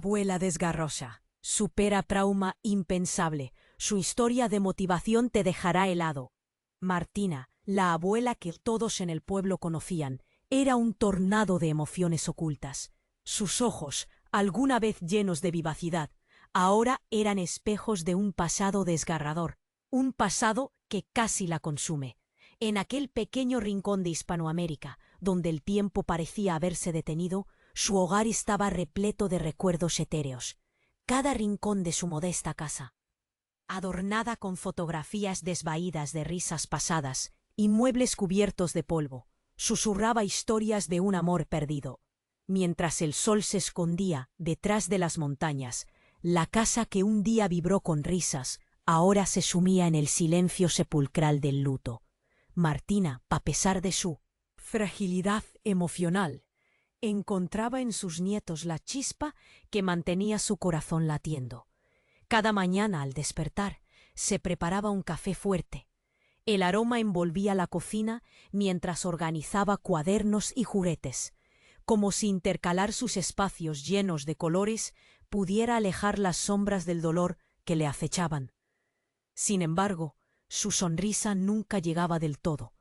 Abuela desgarrosa. Supera trauma impensable. Su historia de motivación te dejará helado. Martina, la abuela que todos en el pueblo conocían, era un tornado de emociones ocultas. Sus ojos, alguna vez llenos de vivacidad, ahora eran espejos de un pasado desgarrador, un pasado que casi la consume. En aquel pequeño rincón de Hispanoamérica, donde el tiempo parecía haberse detenido, su hogar estaba repleto de recuerdos etéreos. Cada rincón de su modesta casa, adornada con fotografías desvaídas de risas pasadas y muebles cubiertos de polvo, susurraba historias de un amor perdido. Mientras el sol se escondía detrás de las montañas, la casa que un día vibró con risas, ahora se sumía en el silencio sepulcral del luto. Martina, a pesar de su fragilidad emocional, encontraba en sus nietos la chispa que mantenía su corazón latiendo. Cada mañana al despertar se preparaba un café fuerte. El aroma envolvía la cocina mientras organizaba cuadernos y juguetes, como si intercalar sus espacios llenos de colores pudiera alejar las sombras del dolor que le acechaban. Sin embargo, su sonrisa nunca llegaba del todo,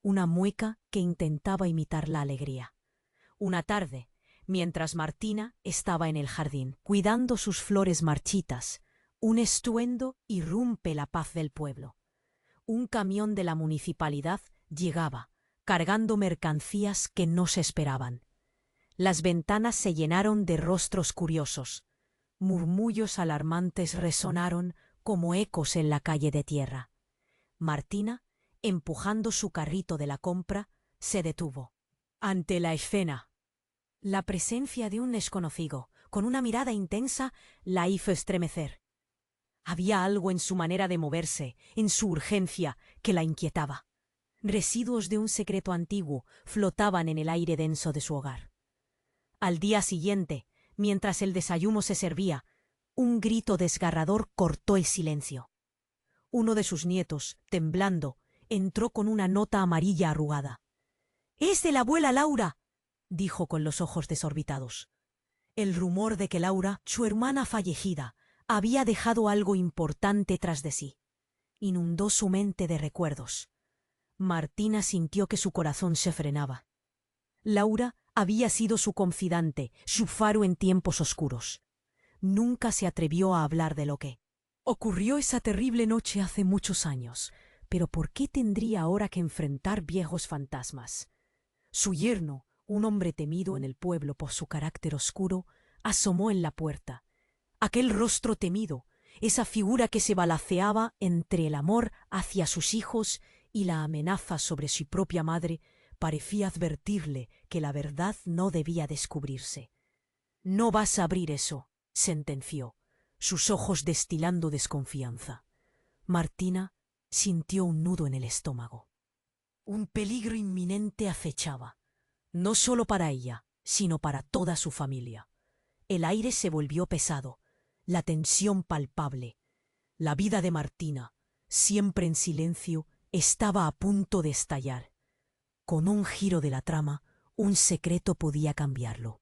una mueca que intentaba imitar la alegría. Una tarde, mientras Martina estaba en el jardín, cuidando sus flores marchitas, un estruendo irrumpe la paz del pueblo. Un camión de la municipalidad llegaba, cargando mercancías que no se esperaban. Las ventanas se llenaron de rostros curiosos. Murmullos alarmantes resonaron como ecos en la calle de tierra. Martina, empujando su carrito de la compra, se detuvo. Ante la escena, la presencia de un desconocido, con una mirada intensa, la hizo estremecer. Había algo en su manera de moverse, en su urgencia, que la inquietaba. Residuos de un secreto antiguo flotaban en el aire denso de su hogar. Al día siguiente, mientras el desayuno se servía, un grito desgarrador cortó el silencio. Uno de sus nietos, temblando, entró con una nota amarilla arrugada. —¡Es de la abuela Laura! —dijo con los ojos desorbitados. El rumor de que Laura, su hermana fallecida, había dejado algo importante tras de sí inundó su mente de recuerdos. Martina sintió que su corazón se frenaba. Laura había sido su confidante, su faro en tiempos oscuros. Nunca se atrevió a hablar de lo que ocurrió esa terrible noche hace muchos años, pero ¿por qué tendría ahora que enfrentar viejos fantasmas? Su yerno, un hombre temido en el pueblo por su carácter oscuro, asomó en la puerta. Aquel rostro temido, esa figura que se balanceaba entre el amor hacia sus hijos y la amenaza sobre su propia madre, parecía advertirle que la verdad no debía descubrirse. —No vas a abrir eso —sentenció, sus ojos destilando desconfianza. Martina sintió un nudo en el estómago. Un peligro inminente acechaba, no solo para ella, sino para toda su familia. El aire se volvió pesado, la tensión palpable. La vida de Martina, siempre en silencio, estaba a punto de estallar. Con un giro de la trama, un secreto podía cambiarlo.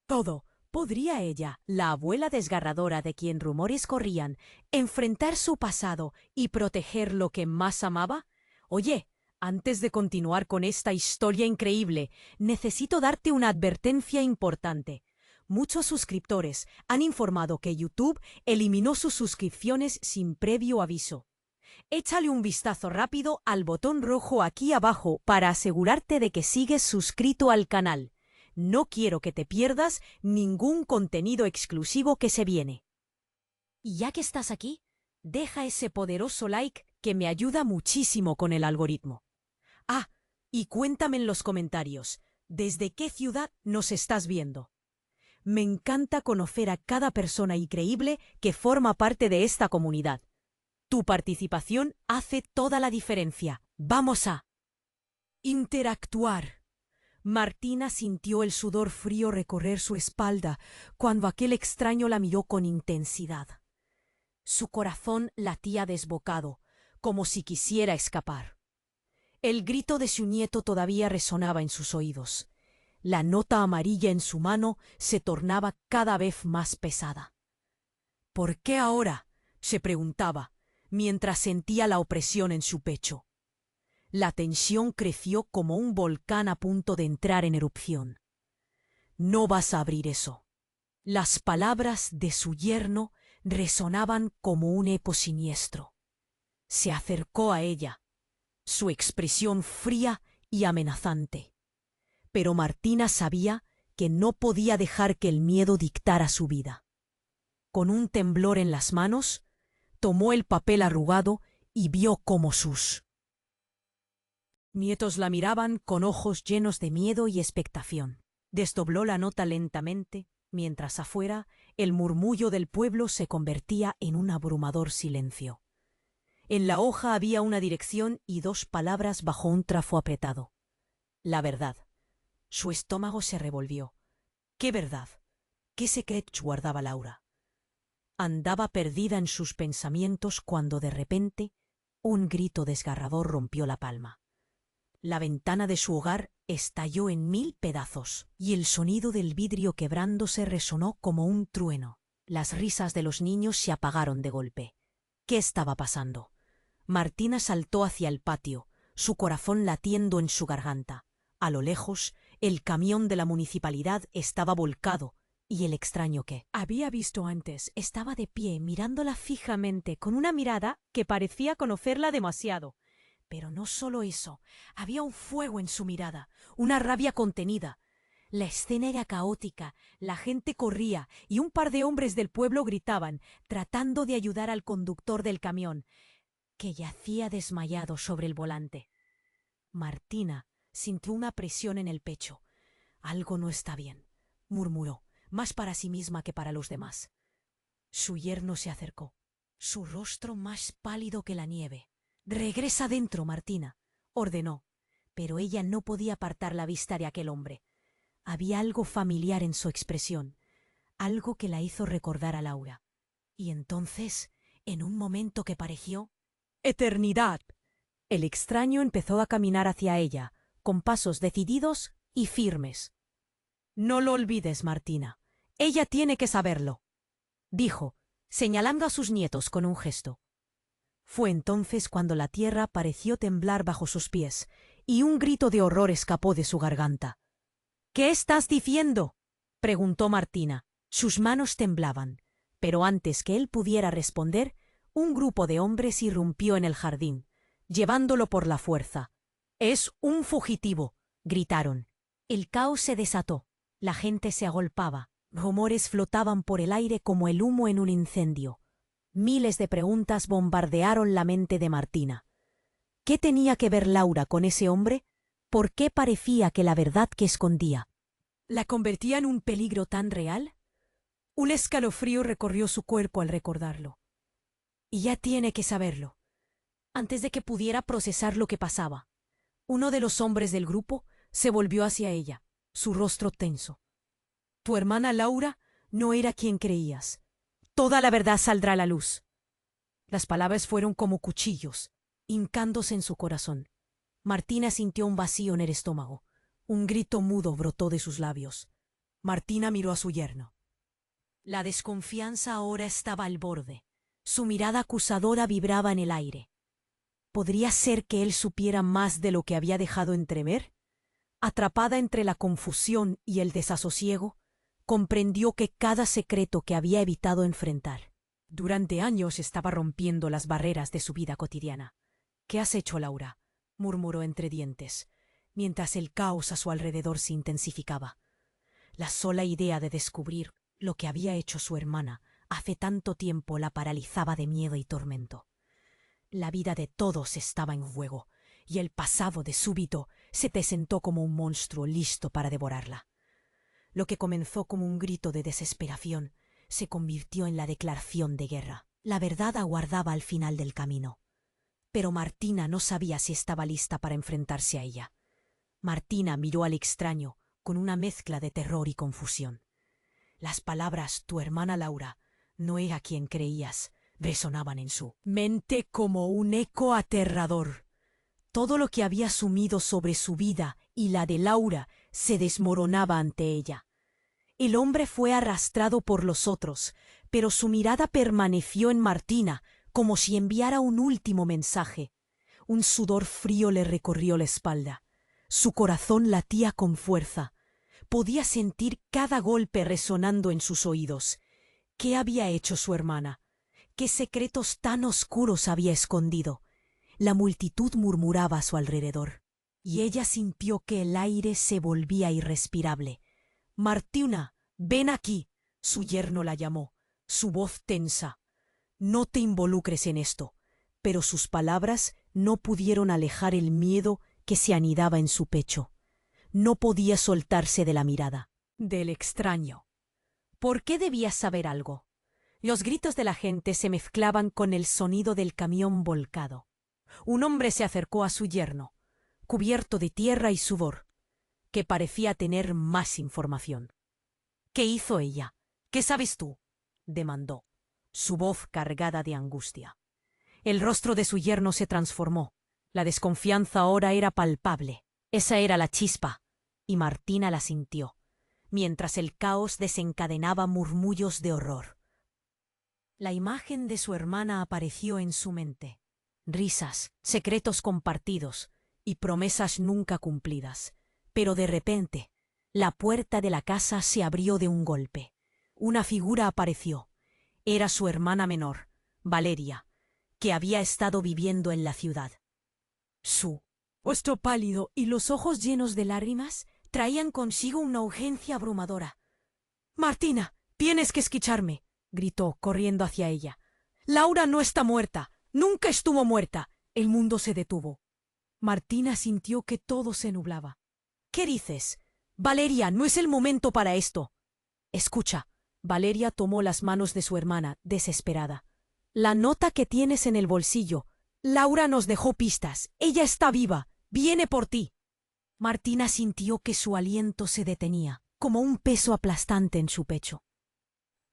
Todo. ¿Podría ella, la abuela desgarradora de quien rumores corrían, enfrentar su pasado y proteger lo que más amaba? Oye, antes de continuar con esta historia increíble, necesito darte una advertencia importante. Muchos suscriptores han informado que YouTube eliminó sus suscripciones sin previo aviso. Échale un vistazo rápido al botón rojo aquí abajo para asegurarte de que sigues suscrito al canal. No quiero que te pierdas ningún contenido exclusivo que se viene. Y ya que estás aquí, deja ese poderoso like que me ayuda muchísimo con el algoritmo. Ah, y cuéntame en los comentarios, ¿desde qué ciudad nos estás viendo? Me encanta conocer a cada persona increíble que forma parte de esta comunidad. Tu participación hace toda la diferencia. ¡Vamos a interactuar! Martina sintió el sudor frío recorrer su espalda cuando aquel extraño la miró con intensidad. Su corazón latía desbocado, como si quisiera escapar. El grito de su nieto todavía resonaba en sus oídos. La nota amarilla en su mano se tornaba cada vez más pesada. ¿Por qué ahora?, se preguntaba, mientras sentía la opresión en su pecho. La tensión creció como un volcán a punto de entrar en erupción. «No vas a abrir eso». Las palabras de su yerno resonaban como un eco siniestro. Se acercó a ella, su expresión fría y amenazante. Pero Martina sabía que no podía dejar que el miedo dictara su vida. Con un temblor en las manos, tomó el papel arrugado y vio cómo sus nietos la miraban con ojos llenos de miedo y expectación. Desdobló la nota lentamente, mientras afuera el murmullo del pueblo se convertía en un abrumador silencio. En la hoja había una dirección y 2 palabras bajo un trafo apretado. La verdad. Su estómago se revolvió. ¿Qué verdad? ¿Qué secreto guardaba Laura? Andaba perdida en sus pensamientos cuando de repente un grito desgarrador rompió la palma. La ventana de su hogar estalló en 1000 pedazos y el sonido del vidrio quebrándose resonó como un trueno. Las risas de los niños se apagaron de golpe. ¿Qué estaba pasando? Martina saltó hacia el patio, su corazón latiendo en su garganta. A lo lejos, el camión de la municipalidad estaba volcado, y el extraño que había visto antes estaba de pie mirándola fijamente con una mirada que parecía conocerla demasiado. Pero no solo eso, había un fuego en su mirada, una rabia contenida. La escena era caótica, la gente corría y un par de hombres del pueblo gritaban, tratando de ayudar al conductor del camión, que yacía desmayado sobre el volante. Martina sintió una presión en el pecho. «Algo no está bien», murmuró, más para sí misma que para los demás. Su yerno se acercó, su rostro más pálido que la nieve. «Regresa dentro, Martina», ordenó, pero ella no podía apartar la vista de aquel hombre. Había algo familiar en su expresión, algo que la hizo recordar a Laura. Y entonces, en un momento que pareció eternidad, el extraño empezó a caminar hacia ella, con pasos decididos y firmes. «No lo olvides, Martina. Ella tiene que saberlo», dijo, señalando a sus nietos con un gesto. Fue entonces cuando la tierra pareció temblar bajo sus pies, y un grito de horror escapó de su garganta. «¿Qué estás diciendo?», preguntó Martina. Sus manos temblaban, pero antes que él pudiera responder, un grupo de hombres irrumpió en el jardín, llevándolo por la fuerza. «¡Es un fugitivo!», gritaron. El caos se desató. La gente se agolpaba. Rumores flotaban por el aire como el humo en un incendio. Miles de preguntas bombardearon la mente de Martina. ¿Qué tenía que ver Laura con ese hombre? ¿Por qué parecía que la verdad que escondía la convertía en un peligro tan real? Un escalofrío recorrió su cuerpo al recordarlo. Y ya tiene que saberlo. Antes de que pudiera procesar lo que pasaba, uno de los hombres del grupo se volvió hacia ella, su rostro tenso. «Tu hermana Laura no era quien creías. Toda la verdad saldrá a la luz». Las palabras fueron como cuchillos, hincándose en su corazón. Martina sintió un vacío en el estómago. Un grito mudo brotó de sus labios. Martina miró a su yerno. La desconfianza ahora estaba al borde. Su mirada acusadora vibraba en el aire. ¿Podría ser que él supiera más de lo que había dejado entrever? Atrapada entre la confusión y el desasosiego, comprendió que cada secreto que había evitado enfrentar durante años estaba rompiendo las barreras de su vida cotidiana. «¿Qué has hecho, Laura?», murmuró entre dientes, mientras el caos a su alrededor se intensificaba. La sola idea de descubrir lo que había hecho su hermana hace tanto tiempo la paralizaba de miedo y tormento. La vida de todos estaba en juego, y el pasado de súbito se presentó como un monstruo listo para devorarla. Lo que comenzó como un grito de desesperación se convirtió en la declaración de guerra. La verdad aguardaba al final del camino. Pero Martina no sabía si estaba lista para enfrentarse a ella. Martina miró al extraño con una mezcla de terror y confusión. Las palabras «tu hermana Laura no era quien creías» resonaban en su mente como un eco aterrador. Todo lo que había asumido sobre su vida y la de Laura se desmoronaba ante ella. El hombre fue arrastrado por los otros, pero su mirada permaneció en Martina, como si enviara un último mensaje. Un sudor frío le recorrió la espalda. Su corazón latía con fuerza. Podía sentir cada golpe resonando en sus oídos. ¿Qué había hecho su hermana? ¿Qué secretos tan oscuros había escondido? La multitud murmuraba a su alrededor, y ella sintió que el aire se volvía irrespirable. «Martina, ven aquí», su yerno la llamó, su voz tensa. «No te involucres en esto». Pero sus palabras no pudieron alejar el miedo que se anidaba en su pecho. No podía soltarse de la mirada del extraño. ¿Por qué debía saber algo? Los gritos de la gente se mezclaban con el sonido del camión volcado. Un hombre se acercó a su yerno, cubierto de tierra y sudor, que parecía tener más información. «¿Qué hizo ella? ¿Qué sabes tú?», demandó, su voz cargada de angustia. El rostro de su yerno se transformó. La desconfianza ahora era palpable. Esa era la chispa, y Martina la sintió, mientras el caos desencadenaba murmullos de horror. La imagen de su hermana apareció en su mente. Risas, secretos compartidos y promesas nunca cumplidas. Pero de repente, la puerta de la casa se abrió de un golpe. Una figura apareció. Era su hermana menor, Valeria, que había estado viviendo en la ciudad. Su rostro pálido y los ojos llenos de lágrimas traían consigo una urgencia abrumadora. «Martina, tienes que escucharme», gritó, corriendo hacia ella. «Laura no está muerta. Nunca estuvo muerta». El mundo se detuvo. Martina sintió que todo se nublaba. «¿Qué dices? Valeria, no es el momento para esto». «Escucha». Valeria tomó las manos de su hermana, desesperada. «La nota que tienes en el bolsillo. Laura nos dejó pistas. Ella está viva. Viene por ti». Martina sintió que su aliento se detenía, como un peso aplastante en su pecho.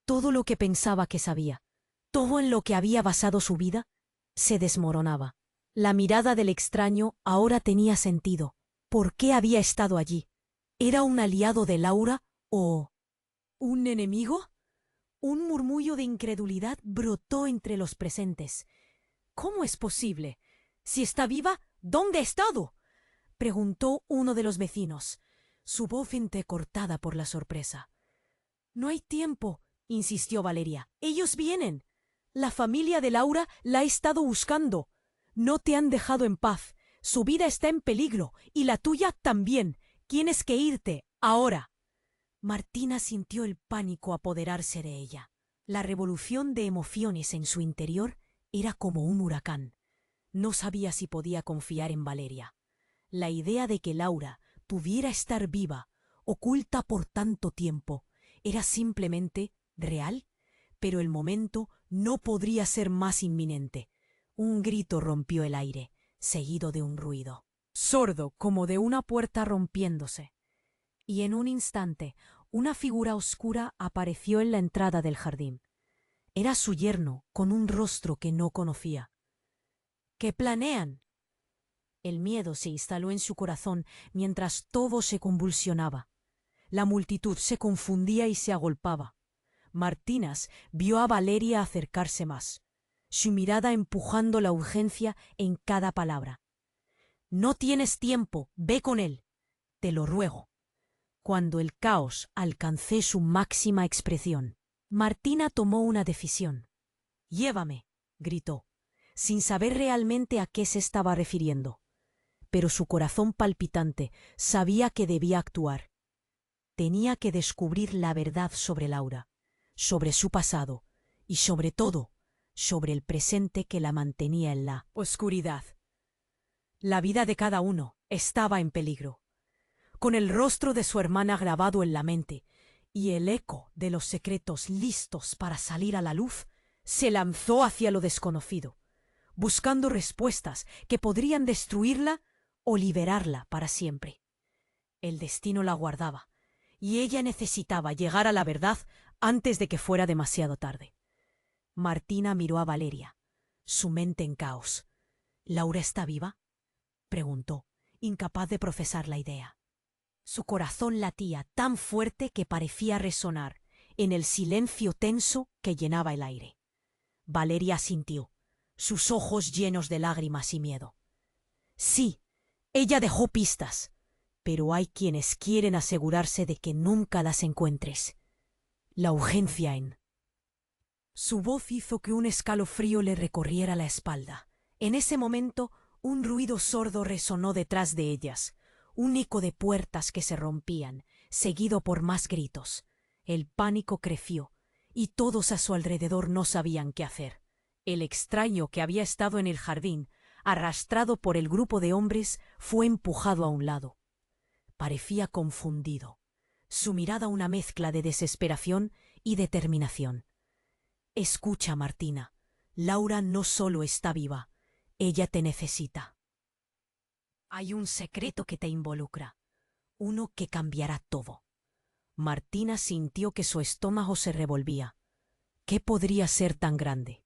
Todo lo que pensaba que sabía, todo en lo que había basado su vida, se desmoronaba. La mirada del extraño ahora tenía sentido. ¿Por qué había estado allí? ¿Era un aliado de Laura o un enemigo? Un murmullo de incredulidad brotó entre los presentes. «¿Cómo es posible? Si está viva, ¿dónde ha estado?», preguntó uno de los vecinos, su voz entrecortada por la sorpresa. «No hay tiempo», insistió Valeria. «Ellos vienen. La familia de Laura la ha estado buscando. No te han dejado en paz. Su vida está en peligro y la tuya también. Tienes que irte, ahora». Martina sintió el pánico apoderarse de ella. La revolución de emociones en su interior era como un huracán. No sabía si podía confiar en Valeria. La idea de que Laura pudiera estar viva, oculta por tanto tiempo, era simplemente real, pero el momento no podría ser más inminente. Un grito rompió el aire, seguido de un ruido, sordo como de una puerta rompiéndose. Y en un instante, una figura oscura apareció en la entrada del jardín. Era su yerno, con un rostro que no conocía. «¿Qué planean?». El miedo se instaló en su corazón mientras todo se convulsionaba. La multitud se confundía y se agolpaba. Martínez vio a Valeria acercarse más, su mirada empujando la urgencia en cada palabra. «No tienes tiempo, ve con él. Te lo ruego». Cuando el caos alcanzó su máxima expresión, Martina tomó una decisión. «Llévame», gritó, sin saber realmente a qué se estaba refiriendo. Pero su corazón palpitante sabía que debía actuar. Tenía que descubrir la verdad sobre Laura, sobre su pasado y sobre todo, sobre el presente que la mantenía en la oscuridad. La vida de cada uno estaba en peligro. Con el rostro de su hermana grabado en la mente y el eco de los secretos listos para salir a la luz, se lanzó hacia lo desconocido, buscando respuestas que podrían destruirla o liberarla para siempre. El destino la guardaba, y ella necesitaba llegar a la verdad antes de que fuera demasiado tarde. Martina miró a Valeria, su mente en caos. «¿Laura está viva?», preguntó, incapaz de procesar la idea. Su corazón latía tan fuerte que parecía resonar en el silencio tenso que llenaba el aire. Valeria asintió, sus ojos llenos de lágrimas y miedo. Sí, ella dejó pistas, pero hay quienes quieren asegurarse de que nunca las encuentres. La urgencia en... Su voz hizo que un escalofrío le recorriera la espalda. En ese momento, un ruido sordo resonó detrás de ellas, un eco de puertas que se rompían, seguido por más gritos. El pánico creció, y todos a su alrededor no sabían qué hacer. El extraño que había estado en el jardín, arrastrado por el grupo de hombres, fue empujado a un lado. Parecía confundido, su mirada una mezcla de desesperación y determinación. Escucha, Martina, Laura no solo está viva, ella te necesita. Hay un secreto que te involucra, uno que cambiará todo. Martina sintió que su estómago se revolvía. ¿Qué podría ser tan grande?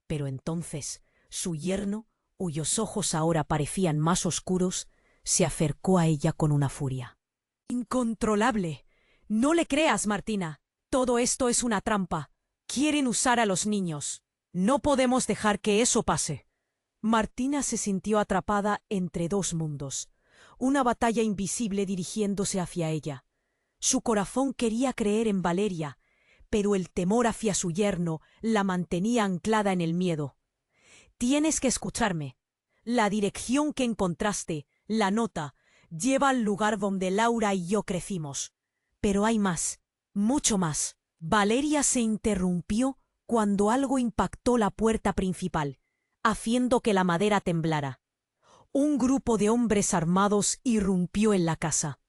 Pero entonces, su yerno, cuyos ojos ahora parecían más oscuros, se acercó a ella con una furia. ¡Incontrolable! No le creas, Martina. Todo esto es una trampa. Quieren usar a los niños. No podemos dejar que eso pase. Martina se sintió atrapada entre dos mundos, una batalla invisible dirigiéndose hacia ella. Su corazón quería creer en Valeria, pero el temor hacia su yerno la mantenía anclada en el miedo. Tienes que escucharme. La dirección que encontraste, la nota, lleva al lugar donde Laura y yo crecimos. Pero hay más, mucho más. Valeria se interrumpió cuando algo impactó la puerta principal, haciendo que la madera temblara. Un grupo de hombres armados irrumpió en la casa.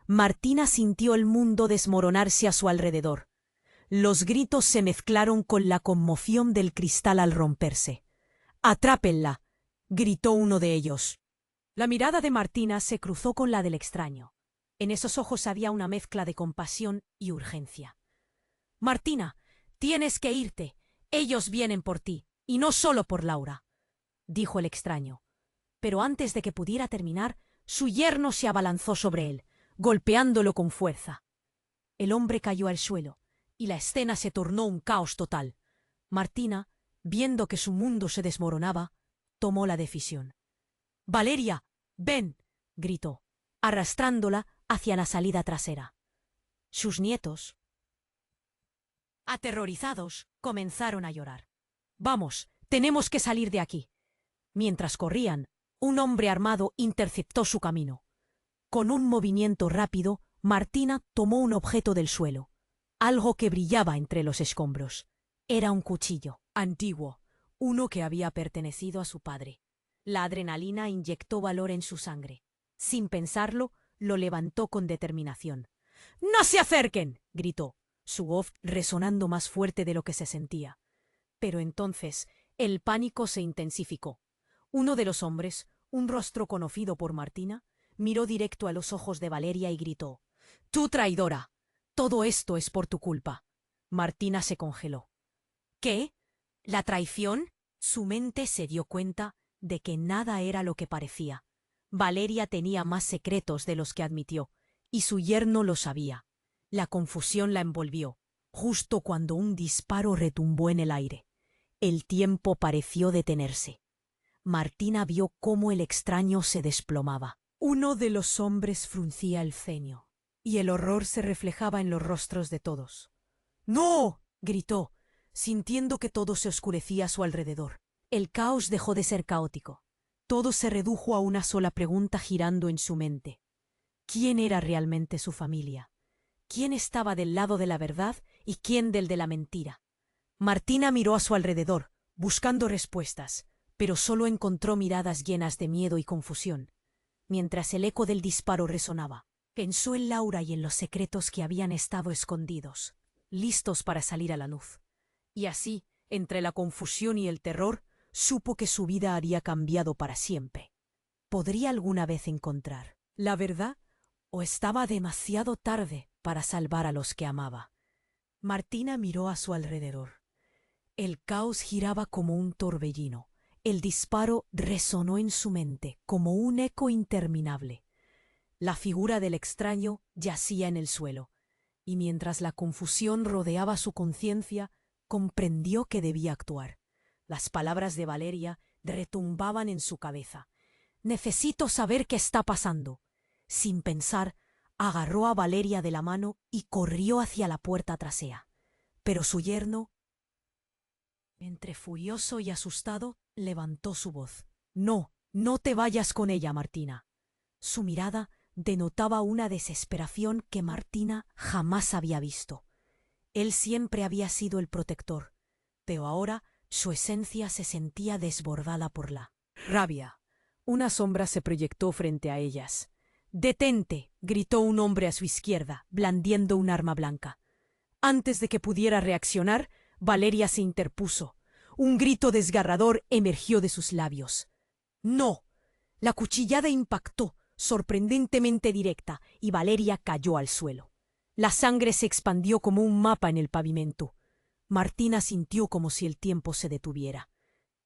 Martina sintió el mundo desmoronarse a su alrededor. Los gritos se mezclaron con la conmoción del cristal al romperse. —¡Atrápenla! —gritó uno de ellos. La mirada de Martina se cruzó con la del extraño. En esos ojos había una mezcla de compasión y urgencia. —Martina, tienes que irte. Ellos vienen por ti, y no solo por Laura —dijo el extraño. Pero antes de que pudiera terminar, su yerno se abalanzó sobre él, golpeándolo con fuerza. El hombre cayó al suelo, y la escena se tornó un caos total. Martina, viendo que su mundo se desmoronaba, tomó la decisión. —¡Valeria, ven! —gritó, arrastrándola hacia la salida trasera. Sus nietos, aterrorizados, comenzaron a llorar. —Vamos, tenemos que salir de aquí. Mientras corrían, un hombre armado interceptó su camino. Con un movimiento rápido, Martina tomó un objeto del suelo, algo que brillaba entre los escombros. Era un cuchillo antiguo, uno que había pertenecido a su padre. La adrenalina inyectó valor en su sangre. Sin pensarlo, lo levantó con determinación. —¡No se acerquen! —gritó, su voz resonando más fuerte de lo que se sentía. Pero entonces el pánico se intensificó. Uno de los hombres, un rostro conocido por Martina, miró directo a los ojos de Valeria y gritó: —¡Tú traidora! Todo esto es por tu culpa. Martina se congeló. ¿Qué? ¿La traición? Su mente se dio cuenta de que nada era lo que parecía. Valeria tenía más secretos de los que admitió, y su yerno lo sabía. La confusión la envolvió, justo cuando un disparo retumbó en el aire. El tiempo pareció detenerse. Martina vio cómo el extraño se desplomaba. Uno de los hombres fruncía el ceño, y el horror se reflejaba en los rostros de todos. —¡No! —gritó, sintiendo que todo se oscurecía a su alrededor. El caos dejó de ser caótico. Todo se redujo a una sola pregunta girando en su mente. ¿Quién era realmente su familia? ¿Quién estaba del lado de la verdad y quién del de la mentira? Martina miró a su alrededor, buscando respuestas, pero solo encontró miradas llenas de miedo y confusión. Mientras el eco del disparo resonaba, pensó en Laura y en los secretos que habían estado escondidos, listos para salir a la luz. Y así, entre la confusión y el terror, supo que su vida había cambiado para siempre. ¿Podría alguna vez encontrar la verdad o estaba demasiado tarde para salvar a los que amaba? Martina miró a su alrededor. El caos giraba como un torbellino. El disparo resonó en su mente como un eco interminable. La figura del extraño yacía en el suelo, y mientras la confusión rodeaba su conciencia, comprendió que debía actuar. Las palabras de Valeria retumbaban en su cabeza. «Necesito saber qué está pasando». Sin pensar, agarró a Valeria de la mano y corrió hacia la puerta trasera. Pero su yerno, entre furioso y asustado, levantó su voz. «No, no te vayas con ella, Martina». Su mirada denotaba una desesperación que Martina jamás había visto. Él siempre había sido el protector, pero ahora su esencia se sentía desbordada por la rabia. Una sombra se proyectó frente a ellas. «¡Detente!», gritó un hombre a su izquierda, blandiendo un arma blanca. Antes de que pudiera reaccionar, Valeria se interpuso. Un grito desgarrador emergió de sus labios. «¡No!». La cuchillada impactó, sorprendentemente directa, y Valeria cayó al suelo. La sangre se expandió como un mapa en el pavimento. Martina sintió como si el tiempo se detuviera.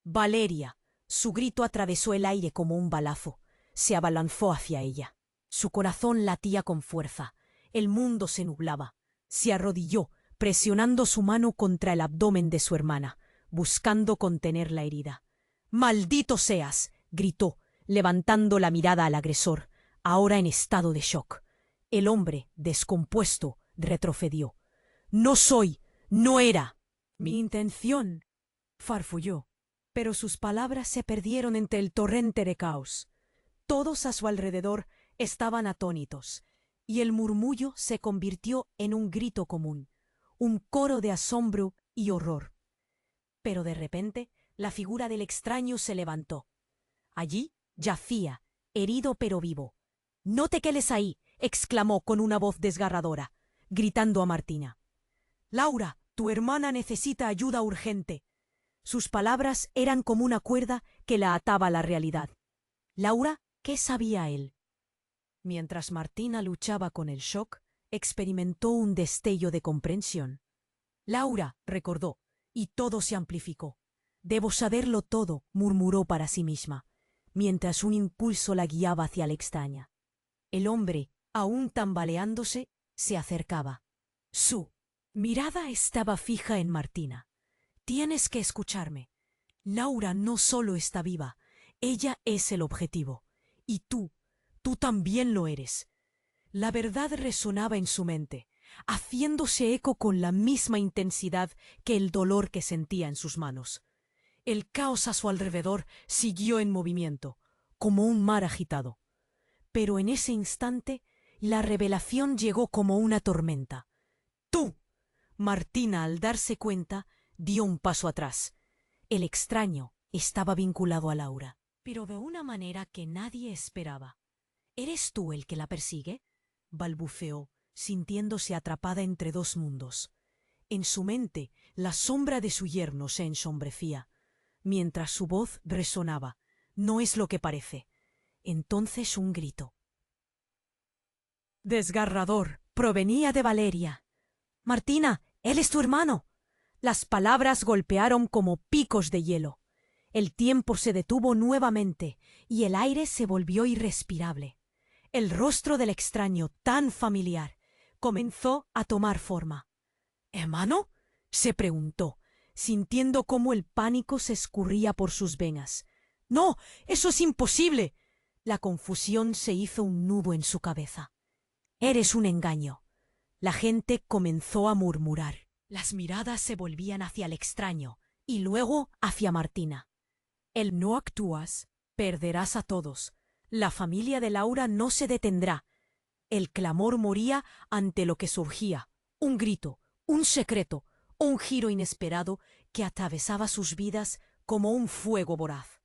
«¡Valeria!». Su grito atravesó el aire como un balazo. Se abalanzó hacia ella. Su corazón latía con fuerza. El mundo se nublaba. Se arrodilló, presionando su mano contra el abdomen de su hermana, buscando contener la herida. «¡Maldito seas!», gritó, levantando la mirada al agresor, ahora en estado de shock. El hombre, descompuesto, retrocedió. «No era mi intención», farfulló, pero sus palabras se perdieron entre el torrente de caos. Todos a su alrededor estaban atónitos, y el murmullo se convirtió en un grito común, un coro de asombro y horror. Pero de repente, la figura del extraño se levantó. Allí yacía, herido pero vivo. «No te quedes ahí», exclamó con una voz desgarradora, gritando a Martina. «Laura, tu hermana necesita ayuda urgente». Sus palabras eran como una cuerda que la ataba a la realidad. «Laura, ¿qué sabía él?». Mientras Martina luchaba con el shock, experimentó un destello de comprensión. «Laura», recordó, y todo se amplificó. «Debo saberlo todo», murmuró para sí misma, mientras un impulso la guiaba hacia la extraña. El hombre, aún tambaleándose, se acercaba. Su mirada estaba fija en Martina. «Tienes que escucharme. Laura no solo está viva, ella es el objetivo. Y tú también lo eres». La verdad resonaba en su mente, haciéndose eco con la misma intensidad que el dolor que sentía en sus manos. El caos a su alrededor siguió en movimiento, como un mar agitado. Pero en ese instante, la revelación llegó como una tormenta. «¡Tú!». Martina, al darse cuenta, dio un paso atrás. El extraño estaba vinculado a Laura, pero de una manera que nadie esperaba. «¿Eres tú el que la persigue?», balbuceó, sintiéndose atrapada entre dos mundos. En su mente, la sombra de su yerno se ensombrecía, mientras su voz resonaba. «No es lo que parece». Entonces un grito desgarrador provenía de Valeria. «Martina, él es tu hermano». Las palabras golpearon como picos de hielo. El tiempo se detuvo nuevamente y el aire se volvió irrespirable. El rostro del extraño, tan familiar, comenzó a tomar forma. «¿Hermano?», se preguntó, sintiendo cómo el pánico se escurría por sus venas. «No, eso es imposible». La confusión se hizo un nudo en su cabeza. «Eres un engaño». La gente comenzó a murmurar. Las miradas se volvían hacia el extraño y luego hacia Martina. «El no actúas, perderás a todos. La familia de Laura no se detendrá». El clamor moría ante lo que surgía. Un grito, un secreto, un giro inesperado que atravesaba sus vidas como un fuego voraz.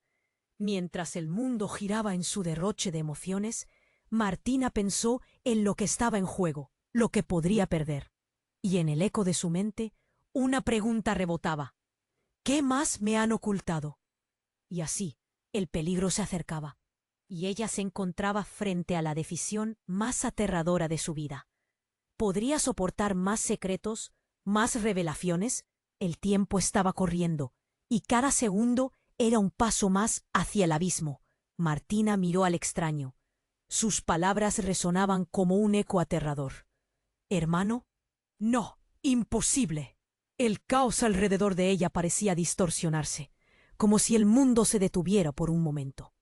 Mientras el mundo giraba en su derroche de emociones, Martina pensó en lo que estaba en juego, lo que podría perder. Y en el eco de su mente, una pregunta rebotaba. «¿Qué más me han ocultado?». Y así, el peligro se acercaba, y ella se encontraba frente a la decisión más aterradora de su vida. ¿Podría soportar más secretos, más revelaciones? El tiempo estaba corriendo, y cada segundo era un paso más hacia el abismo. Martina miró al extraño. Sus palabras resonaban como un eco aterrador. ¿Hermano? No, imposible. El caos alrededor de ella parecía distorsionarse, como si el mundo se detuviera por un momento.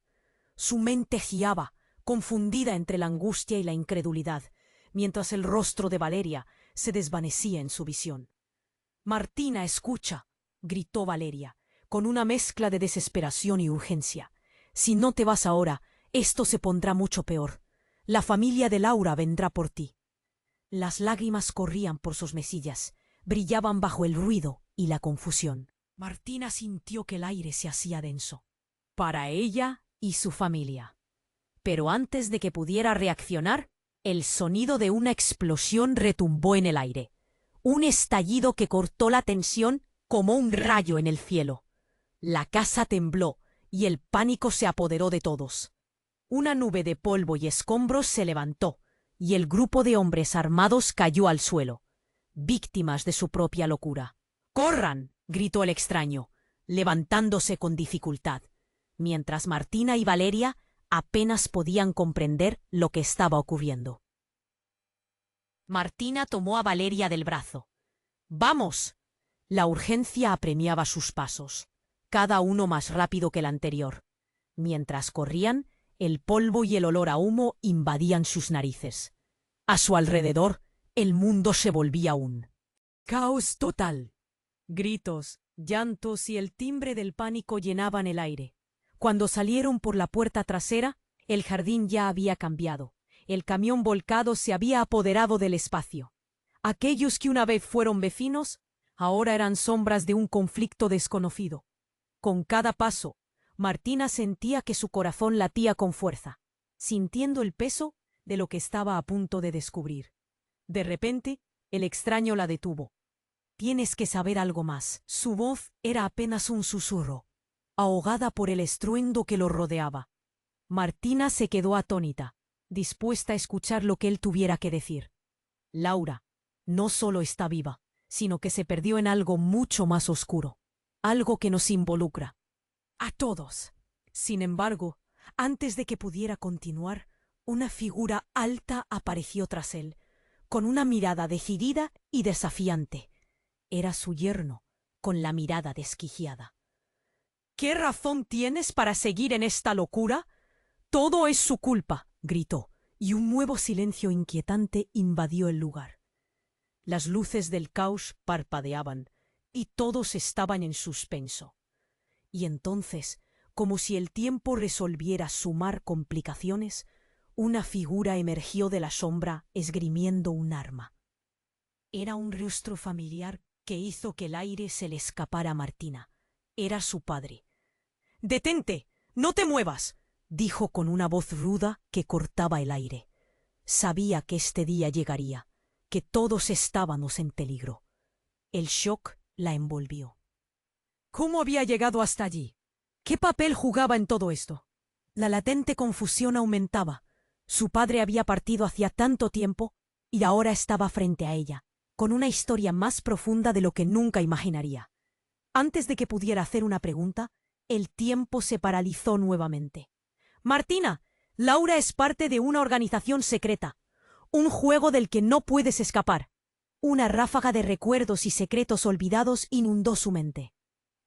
Su mente giaba, confundida entre la angustia y la incredulidad, mientras el rostro de Valeria se desvanecía en su visión. «Martina, escucha», gritó Valeria, con una mezcla de desesperación y urgencia. «Si no te vas ahora, esto se pondrá mucho peor. La familia de Laura vendrá por ti». Las lágrimas corrían por sus mejillas, brillaban bajo el ruido y la confusión. Martina sintió que el aire se hacía denso. Para ella y su familia. Pero antes de que pudiera reaccionar, el sonido de una explosión retumbó en el aire. Un estallido que cortó la tensión como un rayo en el cielo. La casa tembló y el pánico se apoderó de todos. Una nube de polvo y escombros se levantó, y el grupo de hombres armados cayó al suelo, víctimas de su propia locura. «¡Corran!», gritó el extraño, levantándose con dificultad, mientras Martina y Valeria apenas podían comprender lo que estaba ocurriendo. Martina tomó a Valeria del brazo. «¡Vamos!». La urgencia apremiaba sus pasos, cada uno más rápido que el anterior. Mientras corrían, el polvo y el olor a humo invadían sus narices. A su alrededor, el mundo se volvía un caos total. Gritos, llantos y el timbre del pánico llenaban el aire. Cuando salieron por la puerta trasera, el jardín ya había cambiado. El camión volcado se había apoderado del espacio. Aquellos que una vez fueron vecinos, ahora eran sombras de un conflicto desconocido. Con cada paso, Martina sentía que su corazón latía con fuerza, sintiendo el peso de lo que estaba a punto de descubrir. De repente, el extraño la detuvo. «Tienes que saber algo más». Su voz era apenas un susurro, ahogada por el estruendo que lo rodeaba. Martina se quedó atónita, dispuesta a escuchar lo que él tuviera que decir. Laura no solo está viva, sino que se perdió en algo mucho más oscuro, algo que nos involucra a todos. Sin embargo, antes de que pudiera continuar, una figura alta apareció tras él, con una mirada decidida y desafiante. Era su yerno, con la mirada desquiciada. «¿Qué razón tienes para seguir en esta locura? Todo es su culpa», gritó, y un nuevo silencio inquietante invadió el lugar. Las luces del caos parpadeaban, y todos estaban en suspenso. Y entonces, como si el tiempo resolviera sumar complicaciones, una figura emergió de la sombra esgrimiendo un arma. Era un rostro familiar que hizo que el aire se le escapara a Martina. Era su padre. «¡Detente! ¡No te muevas!», dijo con una voz ruda que cortaba el aire. Sabía que este día llegaría, que todos estábamos en peligro. El shock la envolvió. ¿Cómo había llegado hasta allí? ¿Qué papel jugaba en todo esto? La latente confusión aumentaba. Su padre había partido hacía tanto tiempo y ahora estaba frente a ella, con una historia más profunda de lo que nunca imaginaría. Antes de que pudiera hacer una pregunta, el tiempo se paralizó nuevamente. «Martina, Laura es parte de una organización secreta, un juego del que no puedes escapar». Una ráfaga de recuerdos y secretos olvidados inundó su mente.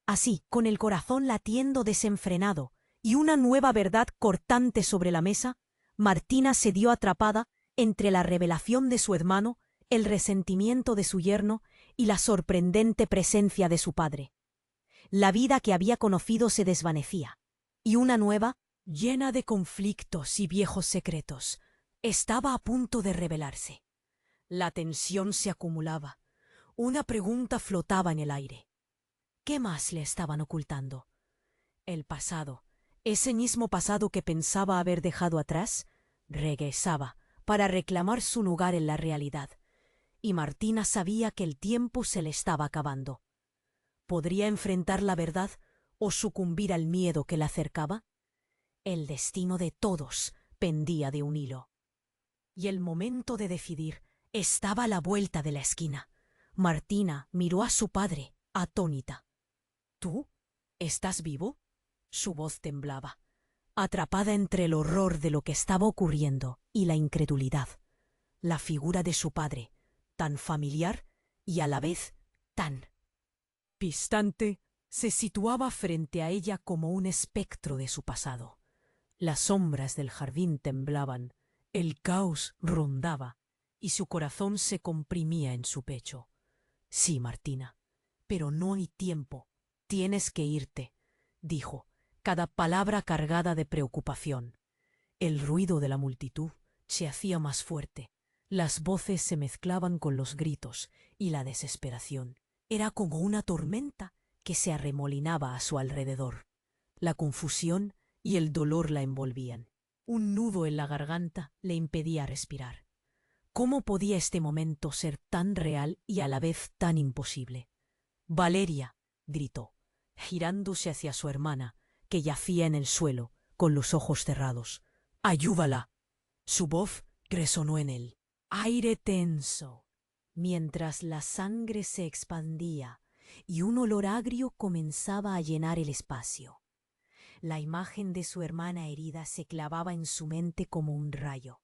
Así, con el corazón latiendo desenfrenado y una nueva verdad cortante sobre la mesa, Martina se dio atrapada entre la revelación de su hermano, el resentimiento de su yerno y la sorprendente presencia de su padre. La vida que había conocido se desvanecía, y una nueva, llena de conflictos y viejos secretos, estaba a punto de revelarse. La tensión se acumulaba. Una pregunta flotaba en el aire. ¿Qué más le estaban ocultando? El pasado, ese mismo pasado que pensaba haber dejado atrás, regresaba para reclamar su lugar en la realidad, y Martina sabía que el tiempo se le estaba acabando. ¿Podría enfrentar la verdad o sucumbir al miedo que la acercaba? El destino de todos pendía de un hilo. Y el momento de decidir estaba a la vuelta de la esquina. Martina miró a su padre, atónita. «¿Tú? ¿Estás vivo?». Su voz temblaba. atrapada entre el horror de lo que estaba ocurriendo y la incredulidad. La figura de su padre, tan familiar y a la vez tan distante, se situaba frente a ella como un espectro de su pasado. Las sombras del jardín temblaban, el caos rondaba y su corazón se comprimía en su pecho. Sí, Martina, pero no hay tiempo. Tienes que irte, dijo, cada palabra cargada de preocupación. El ruido de la multitud se hacía más fuerte. Las voces se mezclaban con los gritos y la desesperación. Era como una tormenta que se arremolinaba a su alrededor. La confusión y el dolor la envolvían. Un nudo en la garganta le impedía respirar. ¿Cómo podía este momento ser tan real y a la vez tan imposible? «Valeria», gritó, girándose hacia su hermana, que yacía en el suelo, con los ojos cerrados. «¡Ayúdala!». Su voz resonó en el aire tenso, mientras la sangre se expandía y un olor agrio comenzaba a llenar el espacio. La imagen de su hermana herida se clavaba en su mente como un rayo.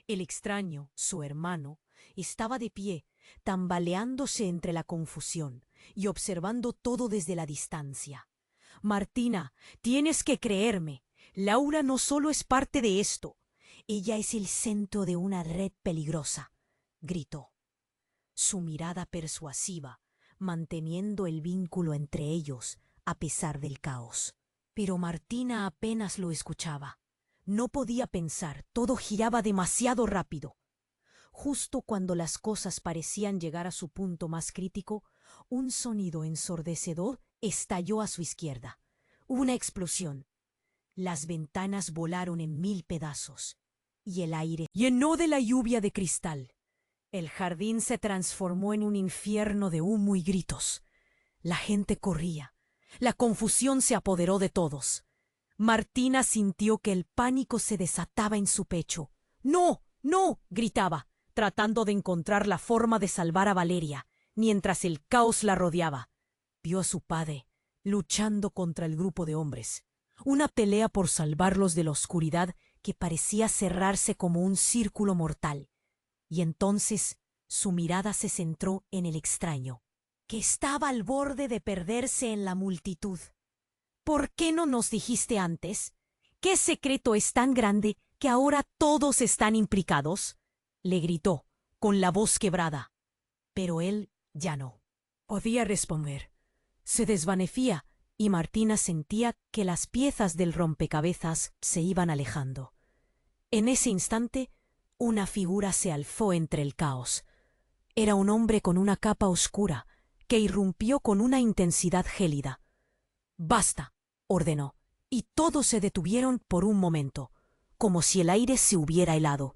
El extraño, su hermano, estaba de pie, tambaleándose entre la confusión y observando todo desde la distancia. «Martina, tienes que creerme. Laura no solo es parte de esto. Ella es el centro de una red peligrosa», gritó. Su mirada persuasiva, manteniendo el vínculo entre ellos a pesar del caos. Pero Martina apenas lo escuchaba. No podía pensar, todo giraba demasiado rápido. Justo cuando las cosas parecían llegar a su punto más crítico, un sonido ensordecedor estalló a su izquierda. Una explosión. Las ventanas volaron en 1000 pedazos y el aire llenó de la lluvia de cristal. El jardín se transformó en un infierno de humo y gritos. La gente corría. La confusión se apoderó de todos. Martina sintió que el pánico se desataba en su pecho. «¡No! ¡No!», gritaba, tratando de encontrar la forma de salvar a Valeria, mientras el caos la rodeaba. Vio a su padre luchando contra el grupo de hombres. Una pelea por salvarlos de la oscuridad que parecía cerrarse como un círculo mortal. Y entonces su mirada se centró en el extraño, que estaba al borde de perderse en la multitud. «¿Por qué no nos dijiste antes? ¿Qué secreto es tan grande que ahora todos están implicados?», le gritó, con la voz quebrada. Pero él ya no podía responder. Se desvanecía y Martina sentía que las piezas del rompecabezas se iban alejando. En ese instante, una figura se alzó entre el caos. Era un hombre con una capa oscura que irrumpió con una intensidad gélida. «Basta», ordenó, y todos se detuvieron por un momento, como si el aire se hubiera helado.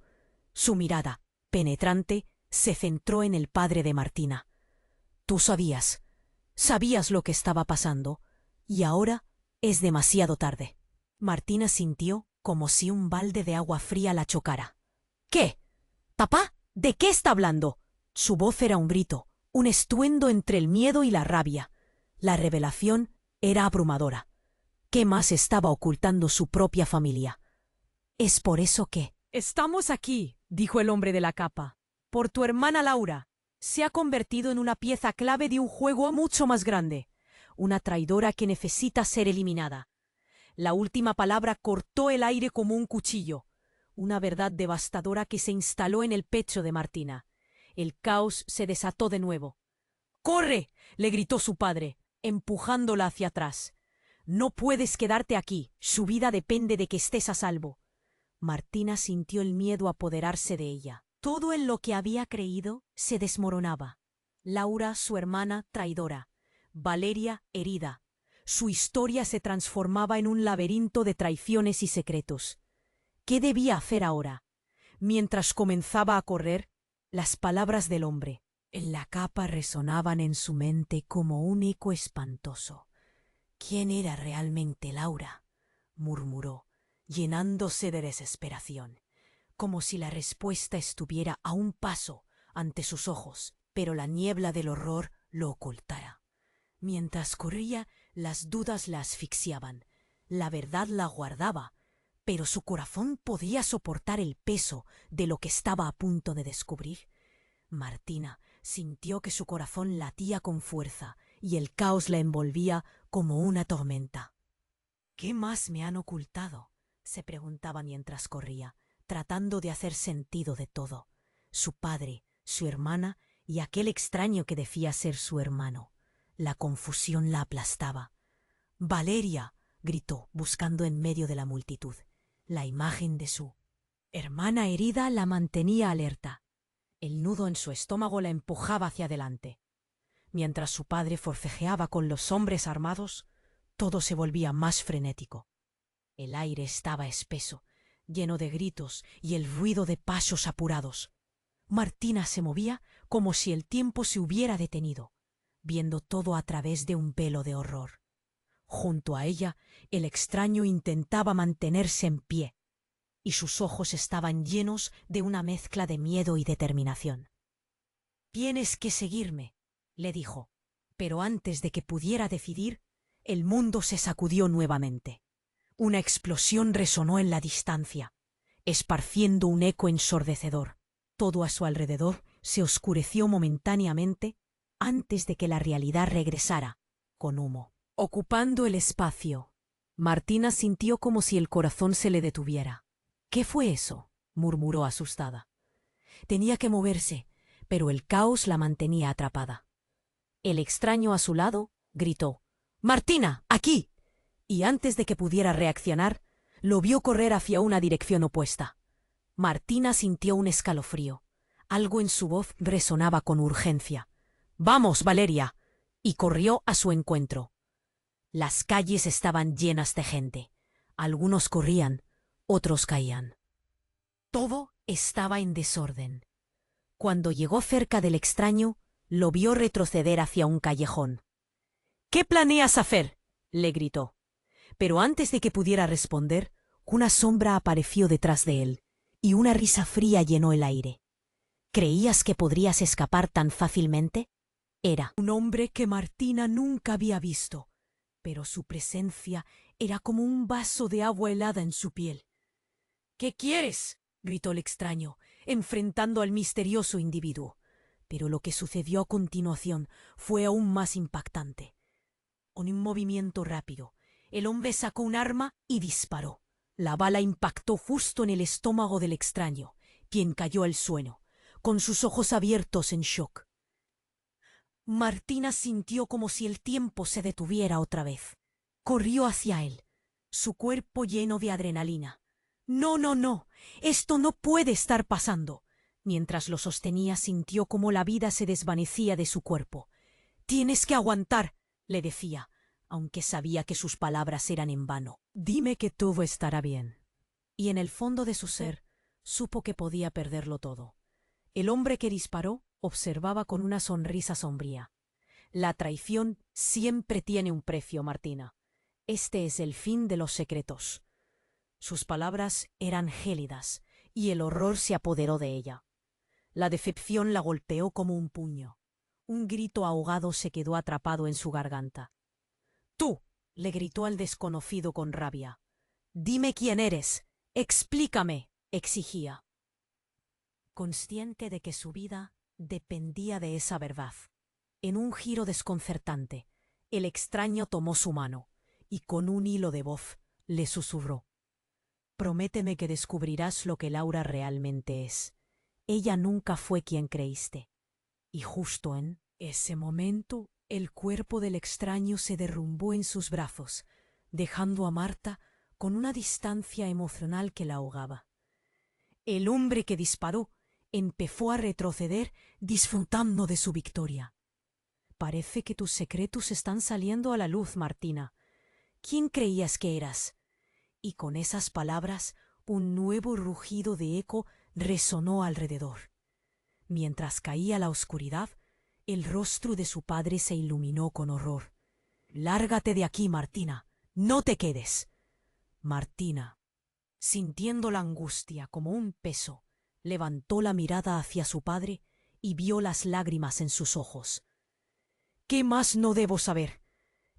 Su mirada, penetrante, se centró en el padre de Martina. «Tú sabías lo que estaba pasando, y ahora es demasiado tarde». Martina sintió como si un balde de agua fría la chocara. «¿Qué? ¿Papá? ¿De qué está hablando?». Su voz era un grito, un estruendo entre el miedo y la rabia. La revelación era abrumadora. ¿Qué más estaba ocultando su propia familia? «Es por eso que...». «Estamos aquí», dijo el hombre de la capa, «por tu hermana Laura. Se ha convertido en una pieza clave de un juego mucho más grande. Una traidora que necesita ser eliminada». La última palabra cortó el aire como un cuchillo. Una verdad devastadora que se instaló en el pecho de Martina. El caos se desató de nuevo. «¡Corre!», le gritó su padre, empujándola hacia atrás. «No puedes quedarte aquí. Su vida depende de que estés a salvo». Martina sintió el miedo apoderarse de ella. Todo en lo que había creído se desmoronaba. Laura, su hermana, traidora. Valeria, herida. Su historia se transformaba en un laberinto de traiciones y secretos. ¿Qué debía hacer ahora? Mientras comenzaba a correr, las palabras del hombre en la capa resonaban en su mente como un eco espantoso. «¿Quién era realmente Laura?», murmuró, llenándose de desesperación, como si la respuesta estuviera a un paso ante sus ojos, pero la niebla del horror lo ocultara. Mientras corría, las dudas la asfixiaban. La verdad la guardaba, pero su corazón podía soportar el peso de lo que estaba a punto de descubrir. Martina sintió que su corazón latía con fuerza y el caos la envolvía como una tormenta. ¿Qué más me han ocultado?, se preguntaba mientras corría, tratando de hacer sentido de todo. Su padre, su hermana y aquel extraño que decía ser su hermano. La confusión la aplastaba. «¡Valeria!», gritó, buscando en medio de la multitud. La imagen de su hermana herida la mantenía alerta. El nudo en su estómago la empujaba hacia adelante. Mientras su padre forcejeaba con los hombres armados, todo se volvía más frenético. El aire estaba espeso, lleno de gritos y el ruido de pasos apurados. Martina se movía como si el tiempo se hubiera detenido, viendo todo a través de un velo de horror. Junto a ella, el extraño intentaba mantenerse en pie, y sus ojos estaban llenos de una mezcla de miedo y determinación. «Tienes que seguirme», le dijo, pero antes de que pudiera decidir, el mundo se sacudió nuevamente. Una explosión resonó en la distancia, esparciendo un eco ensordecedor. Todo a su alrededor se oscureció momentáneamente antes de que la realidad regresara, con humo, ocupando el espacio. Martina sintió como si el corazón se le detuviera. «¿Qué fue eso?», murmuró asustada. Tenía que moverse, pero el caos la mantenía atrapada. El extraño a su lado gritó: «¡Martina, aquí!», y antes de que pudiera reaccionar, lo vio correr hacia una dirección opuesta. Martina sintió un escalofrío. Algo en su voz resonaba con urgencia. «¡Vamos, Valeria!», y corrió a su encuentro. Las calles estaban llenas de gente. Algunos corrían, otros caían. Todo estaba en desorden. Cuando llegó cerca del extraño, lo vio retroceder hacia un callejón. «¿Qué planeas hacer?», le gritó. Pero antes de que pudiera responder, una sombra apareció detrás de él, y una risa fría llenó el aire. «¿Creías que podrías escapar tan fácilmente?». Era un hombre que Martina nunca había visto, pero su presencia era como un vaso de agua helada en su piel. «¿Qué quieres?», gritó el extraño, enfrentando al misterioso individuo. Pero lo que sucedió a continuación fue aún más impactante. Con un movimiento rápido, el hombre sacó un arma y disparó. La bala impactó justo en el estómago del extraño, quien cayó al suelo, con sus ojos abiertos en shock. Martina sintió como si el tiempo se detuviera otra vez. Corrió hacia él, su cuerpo lleno de adrenalina. «No, no, no, esto no puede estar pasando». Mientras lo sostenía, sintió como la vida se desvanecía de su cuerpo. «Tienes que aguantar», le decía, aunque sabía que sus palabras eran en vano. «Dime que todo estará bien». Y en el fondo de su ser, supo que podía perderlo todo. El hombre que disparó observaba con una sonrisa sombría. «La traición siempre tiene un precio, Martina. Este es el fin de los secretos». Sus palabras eran gélidas, y el horror se apoderó de ella. La decepción la golpeó como un puño. Un grito ahogado se quedó atrapado en su garganta. «¡Tú!», le gritó al desconocido con rabia. «Dime quién eres. Explícame», exigía. Consciente de que su vida dependía de esa verdad, en un giro desconcertante, el extraño tomó su mano y con un hilo de voz le susurró: «Prométeme que descubrirás lo que Laura realmente es. Ella nunca fue quien creíste». Y justo en ese momento, el cuerpo del extraño se derrumbó en sus brazos, dejando a Marta con una distancia emocional que la ahogaba. El hombre que disparó empezó a retroceder, disfrutando de su victoria. «Parece que tus secretos están saliendo a la luz, Martina. ¿Quién creías que eras?». Y con esas palabras, un nuevo rugido de eco resonó alrededor. Mientras caía la oscuridad, el rostro de su padre se iluminó con horror. «Lárgate de aquí, Martina. No te quedes». Martina, sintiendo la angustia como un peso, levantó la mirada hacia su padre y vio las lágrimas en sus ojos. «¿Qué más no debo saber?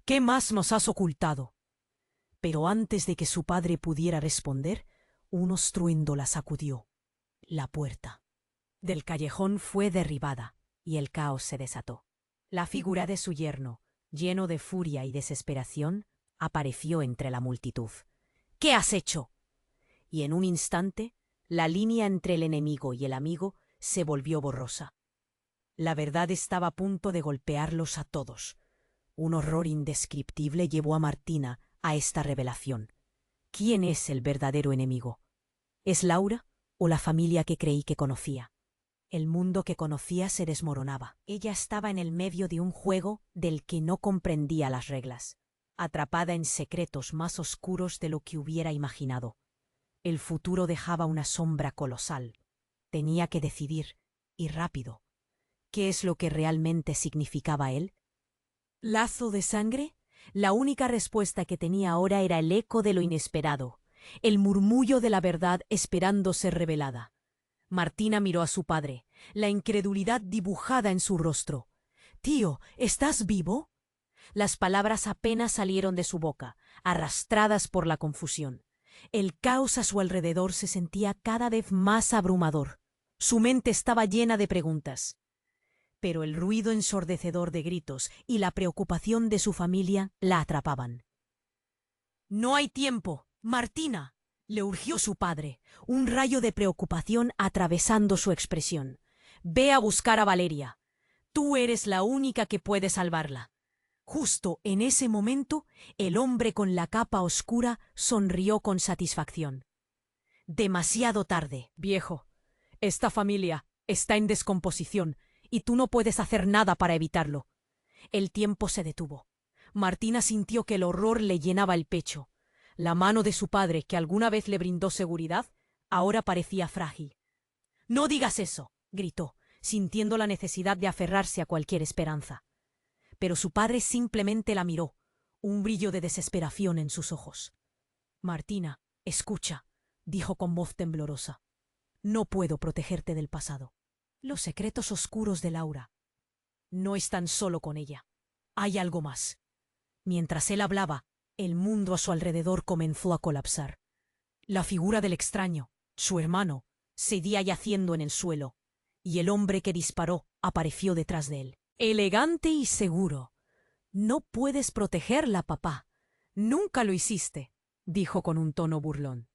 ¿Qué más nos has ocultado?». Pero antes de que su padre pudiera responder, un estruendo la sacudió. La puerta del callejón fue derribada y el caos se desató. La figura de su yerno, lleno de furia y desesperación, apareció entre la multitud. —¿Qué has hecho? Y en un instante, la línea entre el enemigo y el amigo se volvió borrosa. La verdad estaba a punto de golpearlos a todos. Un horror indescriptible llevó a Martina a esta revelación. ¿Quién es el verdadero enemigo? ¿Es Laura o la familia que creí que conocía? El mundo que conocía se desmoronaba. Ella estaba en el medio de un juego del que no comprendía las reglas, atrapada en secretos más oscuros de lo que hubiera imaginado. El futuro dejaba una sombra colosal. Tenía que decidir, y rápido. ¿Qué es lo que realmente significaba él? ¿Lazo de sangre? La única respuesta que tenía ahora era el eco de lo inesperado, el murmullo de la verdad esperando ser revelada. Martina miró a su padre, la incredulidad dibujada en su rostro. —Tío, ¿estás vivo? Las palabras apenas salieron de su boca, arrastradas por la confusión. El caos a su alrededor se sentía cada vez más abrumador. Su mente estaba llena de preguntas. Pero el ruido ensordecedor de gritos y la preocupación de su familia la atrapaban. —¡No hay tiempo! ¡Martina! —le urgió su padre, un rayo de preocupación atravesando su expresión. —Ve a buscar a Valeria. Tú eres la única que puede salvarla. Justo en ese momento, el hombre con la capa oscura sonrió con satisfacción. —Demasiado tarde, viejo. Esta familia está en descomposición y tú no puedes hacer nada para evitarlo. El tiempo se detuvo. Martina sintió que el horror le llenaba el pecho. La mano de su padre, que alguna vez le brindó seguridad, ahora parecía frágil. —¡No digas eso! —gritó, sintiendo la necesidad de aferrarse a cualquier esperanza. Pero su padre simplemente la miró, un brillo de desesperación en sus ojos. —Martina, escucha —dijo con voz temblorosa—. No puedo protegerte del pasado. Los secretos oscuros de Laura no están solo con ella. Hay algo más. Mientras él hablaba, el mundo a su alrededor comenzó a colapsar. La figura del extraño, su hermano, seguía yaciendo en el suelo, y el hombre que disparó apareció detrás de él, elegante y seguro. —No puedes protegerla, papá. Nunca lo hiciste —dijo con un tono burlón.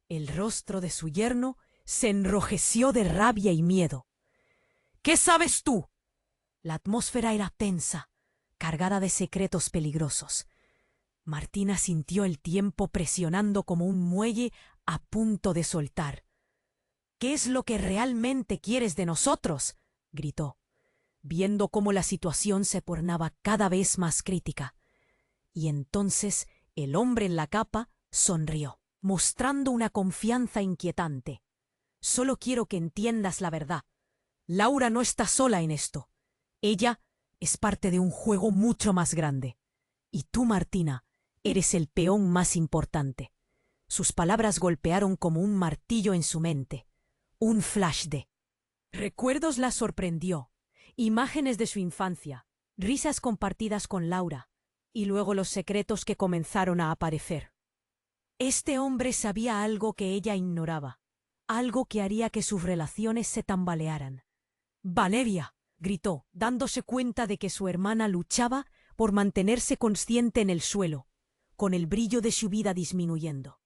El rostro de su yerno se enrojeció de rabia y miedo. —¿Qué sabes tú? La atmósfera era tensa, cargada de secretos peligrosos. Martina sintió el tiempo presionando como un muelle a punto de soltar. —¿Qué es lo que realmente quieres de nosotros? —gritó, viendo cómo la situación se tornaba cada vez más crítica. Y entonces el hombre en la capa sonrió, mostrando una confianza inquietante. —Solo quiero que entiendas la verdad. Laura no está sola en esto. Ella es parte de un juego mucho más grande. Y tú, Martina, eres el peón más importante. Sus palabras golpearon como un martillo en su mente. Un flash de recuerdos la sorprendió. Imágenes de su infancia, risas compartidas con Laura, y luego los secretos que comenzaron a aparecer. Este hombre sabía algo que ella ignoraba, algo que haría que sus relaciones se tambalearan. —¡Valeria! —gritó, dándose cuenta de que su hermana luchaba por mantenerse consciente en el suelo, con el brillo de su vida disminuyendo.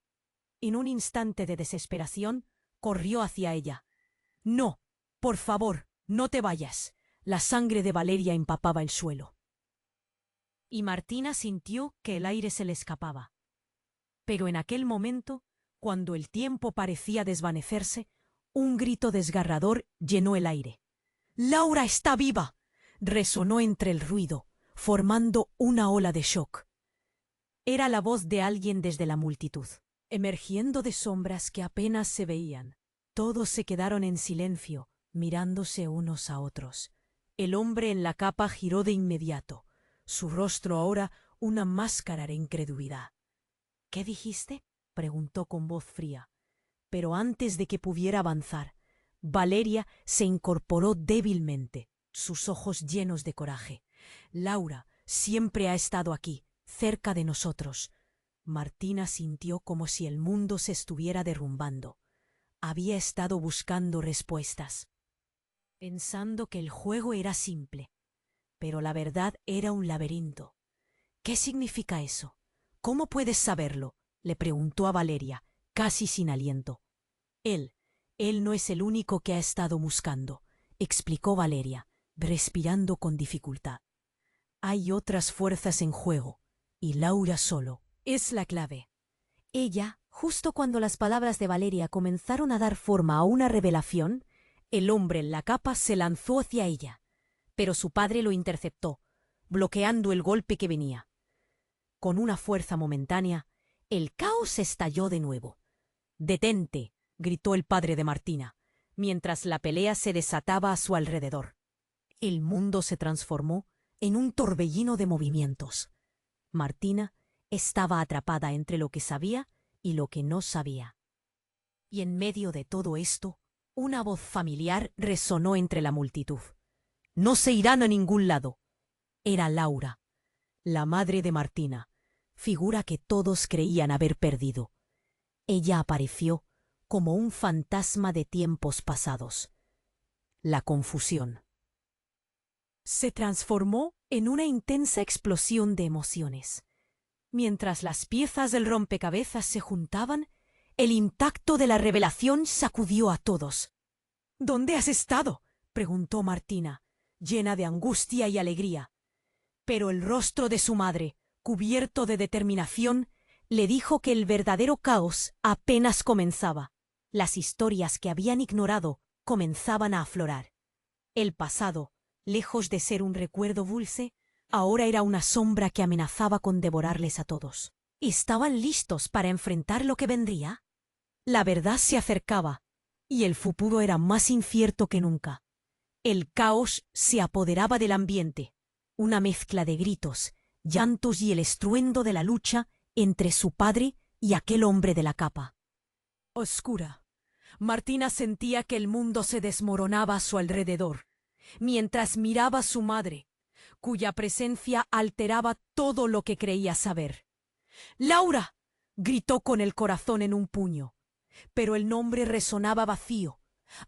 En un instante de desesperación, corrió hacia ella. —No, por favor, no te vayas. La sangre de Valeria empapaba el suelo. Y Martina sintió que el aire se le escapaba. Pero en aquel momento, cuando el tiempo parecía desvanecerse, un grito desgarrador llenó el aire. —¡Laura está viva! —resonó entre el ruido, formando una ola de shock. Era la voz de alguien desde la multitud, emergiendo de sombras que apenas se veían. Todos se quedaron en silencio, mirándose unos a otros. El hombre en la capa giró de inmediato, su rostro ahora una máscara de incredulidad. —¿Qué dijiste? —preguntó con voz fría. Pero antes de que pudiera avanzar, Valeria se incorporó débilmente, sus ojos llenos de coraje. —Laura siempre ha estado aquí, cerca de nosotros. Martina sintió como si el mundo se estuviera derrumbando. Había estado buscando respuestas, pensando que el juego era simple, pero la verdad era un laberinto. ¿Qué significa eso? ¿Cómo puedes saberlo?, le preguntó a Valeria, casi sin aliento. Él no es el único que ha estado buscando, explicó Valeria, respirando con dificultad. Hay otras fuerzas en juego, y Laura solo es la clave. Ella, justo cuando las palabras de Valeria comenzaron a dar forma a una revelación, el hombre en la capa se lanzó hacia ella, pero su padre lo interceptó, bloqueando el golpe que venía. Con una fuerza momentánea, el caos estalló de nuevo. «¡Detente!», gritó el padre de Martina, mientras la pelea se desataba a su alrededor. El mundo se transformó en un torbellino de movimientos. Martina estaba atrapada entre lo que sabía y lo que no sabía. Y en medio de todo esto, una voz familiar resonó entre la multitud. «No se irán a ningún lado». Era Laura, la madre de Martina, figura que todos creían haber perdido. Ella apareció como un fantasma de tiempos pasados. La confusión se transformó en una intensa explosión de emociones. Mientras las piezas del rompecabezas se juntaban, el impacto de la revelación sacudió a todos. «¿Dónde has estado?», preguntó Martina, llena de angustia y alegría. Pero el rostro de su madre, cubierto de determinación, le dijo que el verdadero caos apenas comenzaba. Las historias que habían ignorado comenzaban a aflorar. El pasado, lejos de ser un recuerdo dulce, ahora era una sombra que amenazaba con devorarles a todos. ¿Estaban listos para enfrentar lo que vendría? La verdad se acercaba, y el futuro era más incierto que nunca. El caos se apoderaba del ambiente, una mezcla de gritos, llantos y el estruendo de la lucha entre su padre y aquel hombre de la capa. Oscura, Martina sentía que el mundo se desmoronaba a su alrededor, mientras miraba a su madre, cuya presencia alteraba todo lo que creía saber. «¡Laura!», gritó con el corazón en un puño, pero el nombre resonaba vacío,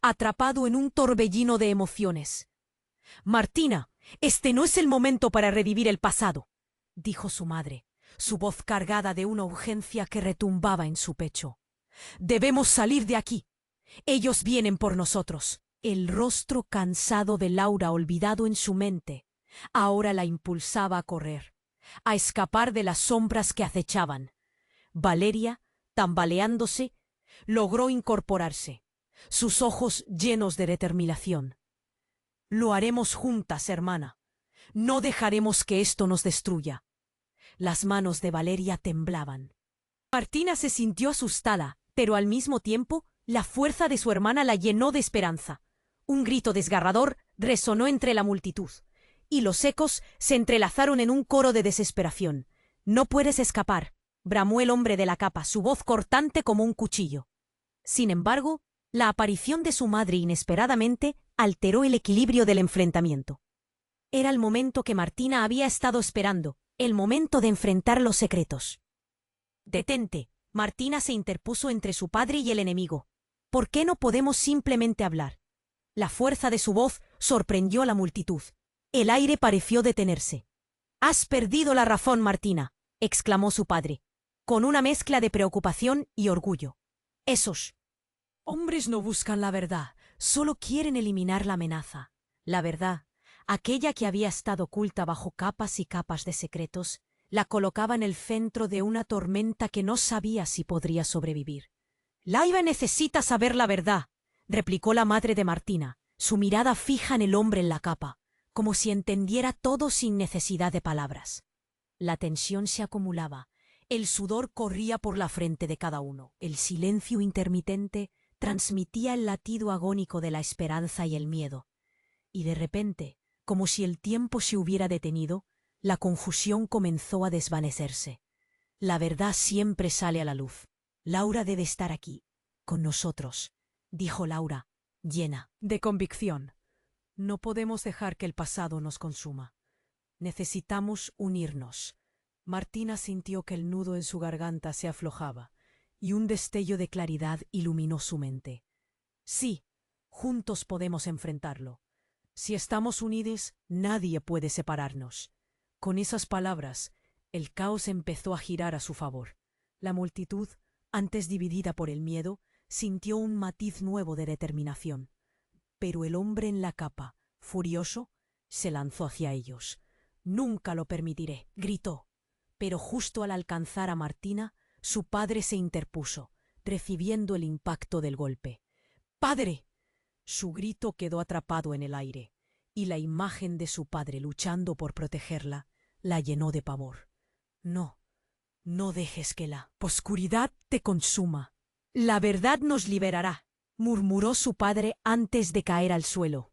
atrapado en un torbellino de emociones. «Martina, este no es el momento para revivir el pasado», dijo su madre, su voz cargada de una urgencia que retumbaba en su pecho. «Debemos salir de aquí. Ellos vienen por nosotros». El rostro cansado de Laura, olvidado en su mente, ahora la impulsaba a correr, a escapar de las sombras que acechaban. Valeria, tambaleándose, logró incorporarse, sus ojos llenos de determinación. «Lo haremos juntas, hermana. No dejaremos que esto nos destruya». Las manos de Valeria temblaban. Martina se sintió asustada, pero al mismo tiempo la fuerza de su hermana la llenó de esperanza. Un grito desgarrador resonó entre la multitud, y los ecos se entrelazaron en un coro de desesperación. «No puedes escapar», bramó el hombre de la capa, su voz cortante como un cuchillo. Sin embargo, la aparición de su madre inesperadamente alteró el equilibrio del enfrentamiento. Era el momento que Martina había estado esperando, el momento de enfrentar los secretos. «Detente», Martina se interpuso entre su padre y el enemigo. «¿Por qué no podemos simplemente hablar?». La fuerza de su voz sorprendió a la multitud. El aire pareció detenerse. «Has perdido la razón, Martina», exclamó su padre, con una mezcla de preocupación y orgullo. «Esos hombres no buscan la verdad, solo quieren eliminar la amenaza. La verdad, aquella que había estado oculta bajo capas y capas de secretos, la colocaba en el centro de una tormenta que no sabía si podría sobrevivir». «Laura necesita saber la verdad», replicó la madre de Martina, su mirada fija en el hombre en la capa, como si entendiera todo sin necesidad de palabras. La tensión se acumulaba, el sudor corría por la frente de cada uno, el silencio intermitente transmitía el latido agónico de la esperanza y el miedo. Y de repente, como si el tiempo se hubiera detenido, la confusión comenzó a desvanecerse. La verdad siempre sale a la luz. «Laura debe estar aquí, con nosotros», dijo Laura, llena de convicción. «No podemos dejar que el pasado nos consuma. Necesitamos unirnos. Martina sintió que el nudo en su garganta se aflojaba, y un destello de claridad iluminó su mente. Sí, juntos podemos enfrentarlo. Si estamos unidos, nadie puede separarnos. Con esas palabras, el caos empezó a girar a su favor. La multitud, antes dividida por el miedo, sintió un matiz nuevo de determinación. Pero el hombre en la capa, furioso, se lanzó hacia ellos. «Nunca lo permitiré», gritó. Pero justo al alcanzar a Martina, su padre se interpuso, recibiendo el impacto del golpe. «¡Padre!». Su grito quedó atrapado en el aire, y la imagen de su padre luchando por protegerla la llenó de pavor. «No, no dejes que la oscuridad te consuma. La verdad nos liberará», murmuró su padre antes de caer al suelo.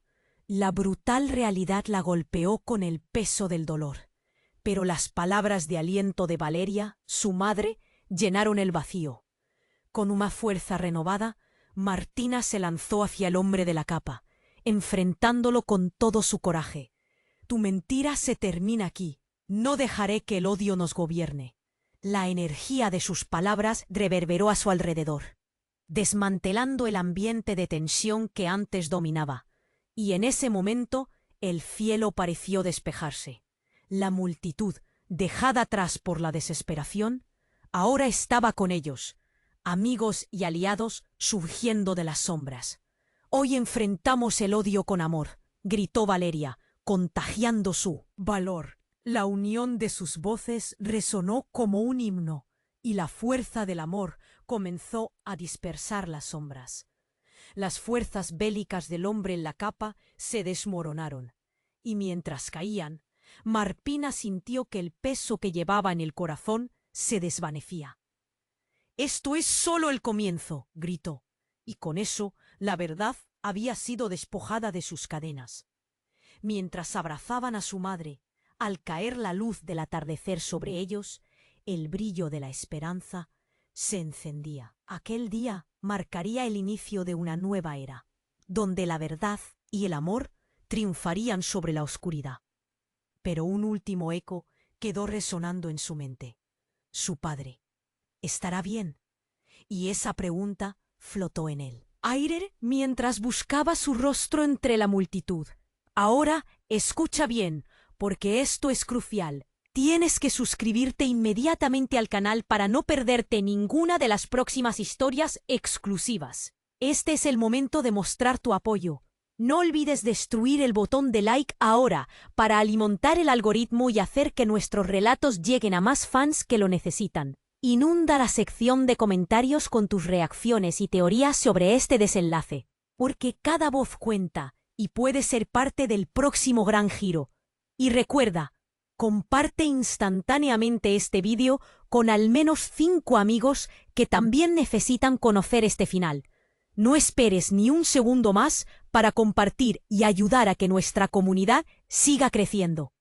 La brutal realidad la golpeó con el peso del dolor. Pero las palabras de aliento de Valeria, su madre, llenaron el vacío. Con una fuerza renovada, Martina se lanzó hacia el hombre de la capa, enfrentándolo con todo su coraje. «Tu mentira se termina aquí. No dejaré que el odio nos gobierne». La energía de sus palabras reverberó a su alrededor, desmantelando el ambiente de tensión que antes dominaba. Y en ese momento el cielo pareció despejarse. La multitud, dejada atrás por la desesperación, ahora estaba con ellos, amigos y aliados surgiendo de las sombras. «Hoy enfrentamos el odio con amor», gritó Valeria, contagiando su valor. La unión de sus voces resonó como un himno, y la fuerza del amor comenzó a dispersar las sombras. Las fuerzas bélicas del hombre en la capa se desmoronaron, y mientras caían, Martina sintió que el peso que llevaba en el corazón se desvanecía. «Esto es solo el comienzo», gritó, y con eso la verdad había sido despojada de sus cadenas. Mientras abrazaban a su madre, al caer la luz del atardecer sobre ellos, el brillo de la esperanza se encendía. Aquel día marcaría el inicio de una nueva era, donde la verdad y el amor triunfarían sobre la oscuridad. Pero un último eco quedó resonando en su mente. Su padre, ¿estará bien? Y esa pregunta flotó en el aire mientras buscaba su rostro entre la multitud. Ahora escucha bien, porque esto es crucial. Tienes que suscribirte inmediatamente al canal para no perderte ninguna de las próximas historias exclusivas. Este es el momento de mostrar tu apoyo. No olvides destruir el botón de like ahora para alimentar el algoritmo y hacer que nuestros relatos lleguen a más fans que lo necesitan. Inunda la sección de comentarios con tus reacciones y teorías sobre este desenlace, porque cada voz cuenta y puede ser parte del próximo gran giro. Y recuerda, comparte instantáneamente este vídeo con al menos 5 amigos que también necesitan conocer este final. No esperes ni un segundo más para compartir y ayudar a que nuestra comunidad siga creciendo.